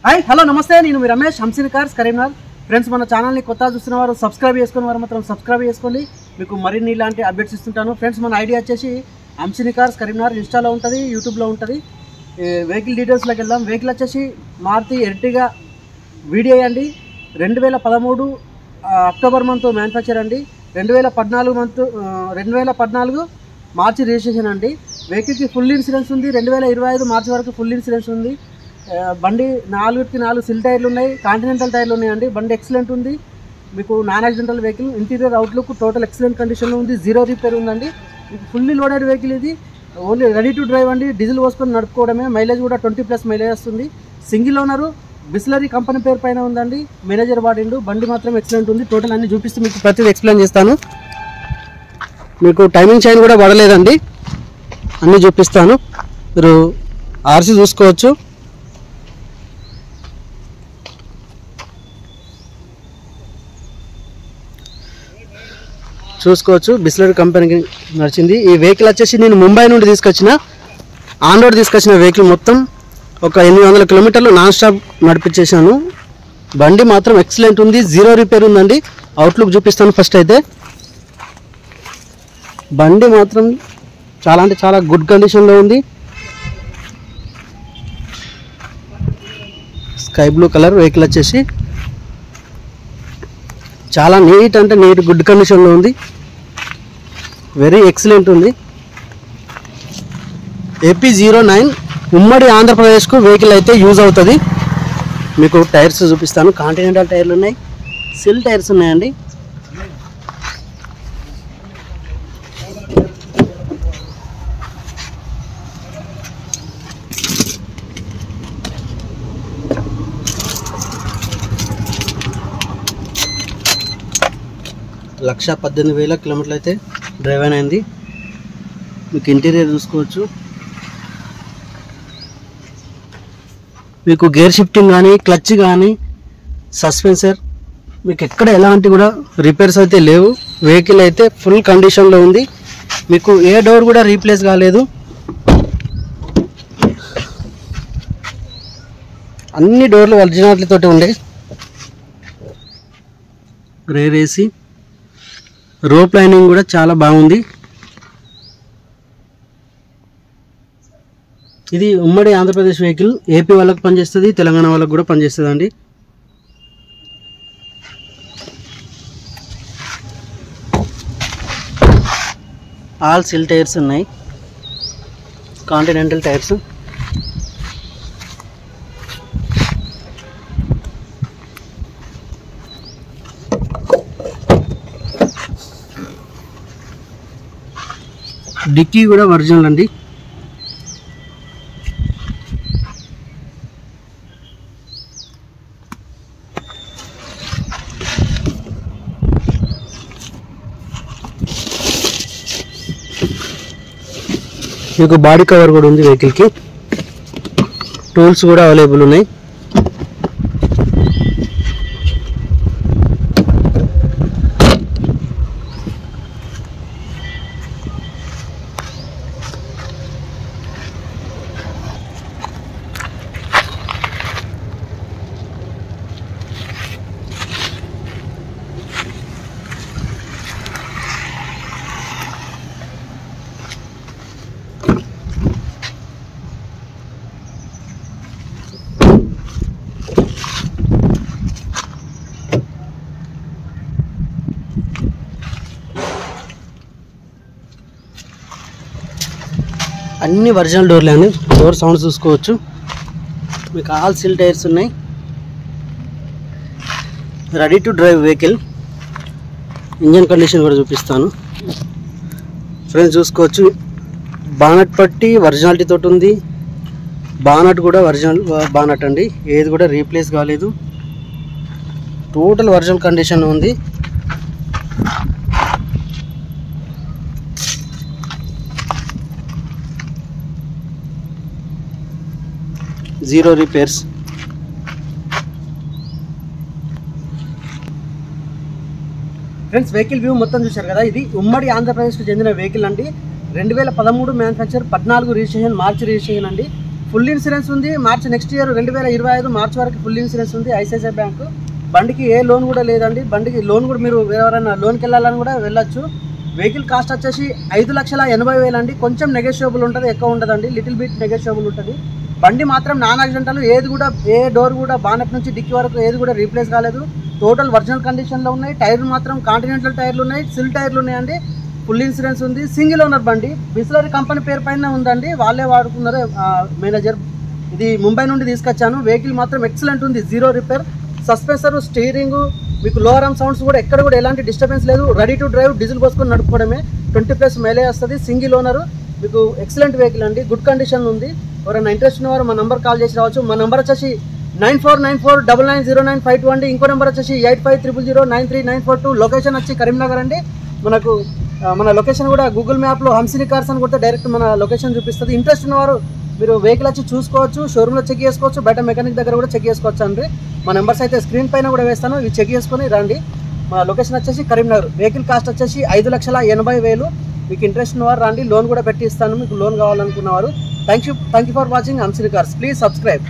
Hi hello నమస్తే, నేను మీ Ramesh, Hamsini cars Karimnagar. Friends, మన ఛానల్ని కొత్తగా చూస్తున్న వారు సబ్స్క్రైబ్ చేసుకున్న వారు మాత్రం సబ్స్క్రైబ్ చేసుకోండి. మీకు మరిన్ని ఇలాంటి అప్డేట్స్ ఇస్తుంటాను. ఫ్రెండ్స్, మన ఐడియా వచ్చేసి హంసిని కార్స్ కరీంనగర్. ఇన్స్టాలో ఉంటుంది, యూట్యూబ్లో ఉంటుంది. వెహికల్ డీటెయిల్స్లోకి వెళ్దాం. వెహికల్ వచ్చేసి మారుతి ఎర్టిగా వీడియో అండి. 2013 అక్టోబర్ మంత్ మ్యానుఫ్యాక్చర్ అండి. 2014 మార్చి రిజిస్ట్రేషన్ అండి. వెహికల్కి ఫుల్ ఇన్సూరెన్స్ ఉంది. 2025 మార్చి వరకు ఫుల్ ఇన్సూరెన్స్ ఉంది. బండి 4కి 4 సిల్ టైర్లు ఉన్నాయి, కాంటినెంటల్ టైర్లు ఉన్నాయండి. బండి ఎక్సలెంట్ ఉంది, మీకు non accidental vehicle. Interior outlook total excellent కండిషన్లో ఉంది, 0 రిపేర్ ఉందండి. మీకు ఫుల్లీ లోడెడ్ వెహికల్ ఇది. ఓన్లీ రెడీ టు డ్రైవ్ అండి. డీజిల్ పోసుకొని నడుపుకోవడమే. మైలేజ్ కూడా 20+ మైలేజ్ వస్తుంది. సింగిల్ ఓనరు, బిస్లరీ కంపెనీ పేరు పైన ఉందండి. మేనేజర్ వాడిండు. బండి మాత్రం ఎక్సలెంట్ ఉంది. టోటల్ అన్ని చూపిస్తూ మీకు ప్రతిదీ ఎక్స్ప్లెయిన్ చేస్తాను. మీకు టైమింగ్ చైన్ కూడా పడలేదండి, అన్నీ చూపిస్తాను. మీరు ఆర్సీ చూసుకోవచ్చు. బిస్లరీ కంపెనీకి నడిచింది ఈ వెహికల్. వచ్చేసి నేను ముంబై నుండి ఆన్ రోడ్ తీసుకొచ్చిన వెహికల్. మొత్తం ఒక 800 కిలోమీటర్లు నాన్ స్టాప్ నడిపించేసాను. బండి మాత్రం ఎక్సలెంట్ ఉంది, 0 రిపేర్ ఉందండి. అవుట్లుక్ చూపిస్తాను. ఫస్ట్ అయితే బండి మాత్రం చాలా అంటే చాలా గుడ్ కండిషన్లో ఉంది. స్కై బ్లూ కలర్ వెహికల్ వచ్చేసి చాలా నీట్ అంటే నీట్ గుడ్ కండిషన్లో ఉంది. వెరీ ఎక్సలెంట్ ఉంది. AP09 ఉమ్మడి ఆంధ్రప్రదేశ్కు వెహికల్ అయితే యూజ్ అవుతుంది. మీకు టైర్స్ చూపిస్తాను. కాంటినెంటల్ టైర్లు ఉన్నాయి, సిల్ టైర్స్ ఉన్నాయండి. లక్ష 18,000 కిలోమీటర్లు అయితే డ్రైవ్ అయింది. మీకు ఇంటీరియర్ చూసుకోవచ్చు. మీకు గేర్ షిఫ్టింగ్ కానీ, క్లచ్ కానీ, సస్పెన్సర్ మీకు ఎక్కడ ఎలాంటి కూడా రిపేర్స్ అయితే లేవు. వెహికల్ అయితే ఫుల్ కండిషన్లో ఉంది. మీకు ఏ డోర్ కూడా రీప్లేస్ కాలేదు. అన్ని డోర్లు ఒరిజినాలిటీతో ఉండే. రేర్ ఏసీ, రోప్ లైనింగ్ కూడా చాలా బాగుంది. ఇది ఉమ్మడి ఆంధ్రప్రదేశ్ వెహికల్. ఏపీ వాళ్ళకి పనిచేస్తుంది, తెలంగాణ వాళ్ళకి కూడా పనిచేస్తుంది అండి. ఆల్ సిల్ టైర్స్ ఉన్నాయి, కాంటినెంటల్ టైర్స్. డిక్కీ కూడా ఒరిజినల్ అండి. మీకు బాడీ కవర్ కూడా ఉంది వెహికల్కి. టూల్స్ కూడా అవైలబుల్ ఉన్నాయి. అన్ని ఒరిజినల్ డోర్లే అండి. డోర్ సౌండ్ చూసుకోవచ్చు. మీకు ఆల్ సిల్ టైర్స్ ఉన్నాయి. Ready to drive vehicle. Engine condition కూడా చూపిస్తాను. ఫ్రెండ్స్ చూసుకోవచ్చు. బానట్ పట్టి ఒరిజినాలిటీ తోటి ఉంది. బానట్ కూడా ఒరిజినల్ బానట్ అండి, ఏది కూడా రీప్లేస్ కాలేదు. టోటల్ ఒరిజినల్ కండిషన్ ఉంది. Zero repairs. Friends, vehicle view మొత్తం చూశారు కదా. ఇది ఉమ్మడి ఆంధ్రప్రదేశ్కు చెందిన వెహికల్ అండి. 2013 మ్యానుఫ్యాక్చర్, 14 రిజిస్ట్రేషన్, మార్చి రిజిస్ట్రేషన్ అండి. ఫుల్ ఇన్సూరెన్స్ ఉంది. మార్చి నెక్స్ట్ ఇయర్ 2025 మార్చి వరకు ఫుల్ ఇన్సూరెన్స్ ఉంది ఐసిఐసిఐ బ్యాంకు. బండికి ఏ లోన్ కూడా లేదండి. బండికి లోన్ కూడా మీరు ఎవరైనా లోన్కి వెళ్ళాలని కూడా వెళ్ళొచ్చు. వెహికల్ కాస్ట్ వచ్చేసి 5,80,000 అండి. కొంచెం నెగోషియబుల్ ఉంటుంది, ఎక్కువ ఉంటుందండి, లిటిల్ బిట్ నెగోషియబుల్ ఉంటుంది. బండి మాత్రం నాన్ యాక్సిడెంటల్, ఏది కూడా ఏ డోర్ కూడా బానెట్ నుంచి డిక్కీ వరకు ఏది కూడా రీప్లేస్ కాలేదు. టోటల్ ఒరిజినల్ కండిషన్లో ఉన్నాయి. టైర్లు మాత్రం కాంటినెంటల్ టైర్లు ఉన్నాయి, సిల్ టైర్లు ఉన్నాయండి. ఫుల్ ఇన్సూరెన్స్ ఉంది. సింగిల్ ఓనర్ బండి, బిస్లరీ కంపెనీ పేరు పైన ఉందండి, వాళ్ళే వాడుకున్నారు మేనేజర్. ఇది ముంబై నుండి తీసుకొచ్చాను. వెహికల్ మాత్రం ఎక్సలెంట్ ఉంది, జీరో రిపేర్. సస్పెన్సర్, స్టీరింగ్, మీకు లోవర్ ఆర్మ్ సౌండ్స్ కూడా ఎక్కడ కూడా ఎలాంటి డిస్టర్బెన్స్ లేదు. రెడీ టు డ్రైవ్, డీజిల్ పోసుకొని నడుపుకోవడమే. 20+ మైలేజ్ వస్తుంది. సింగిల్ ఓనర్, మీకు ఎక్సలెంట్ వెహికల్ అండి, గుడ్ కండిషన్ ఉంది. ఎవరైనా ఇంట్రెస్ట్ ఉన్నవారు మా నెంబర్ కాల్ చేసి రావచ్చు. మా నెంబర్ వచ్చేసి 9494990952 అండి. ఇంకో నెంబర్ వచ్చేసి 8500093942. లొకేషన్ వచ్చి కరీంనగర్ అండి. మనకు మన లొకేషన్ కూడా గూగుల్ మ్యాప్లో హంసిని కార్స్ అని కొడితే డైరెక్ట్ మన లొకేషన్ చూపిస్తుంది. ఇంట్రెస్ట్ ఉన్నవారు మీరు వెహికల్ వచ్చి చూసుకోవచ్చు, షోరూమ్లో చెక్ చేసుకోవచ్చు, బయట మెకానిక్ దగ్గర కూడా చెక్ చేసుకోవచ్చు అండి. మా నెంబర్స్ అయితే స్క్రీన్ పైన కూడా వేస్తాను, ఇవి చెక్ చేసుకొని రండి. మా లొకేషన్ వచ్చేసి కరీంనగర్. వెహికల్ కాస్ట్ వచ్చేసి 5,80,000. మీకు ఇంట్రెస్ట్ ఉన్నవారు రండి, లోన్ కూడా పెట్టి ఇస్తాను మీకు లోన్ కావాలనుకున్నవారు. Thank you for watching Hamsini cars. Please subscribe.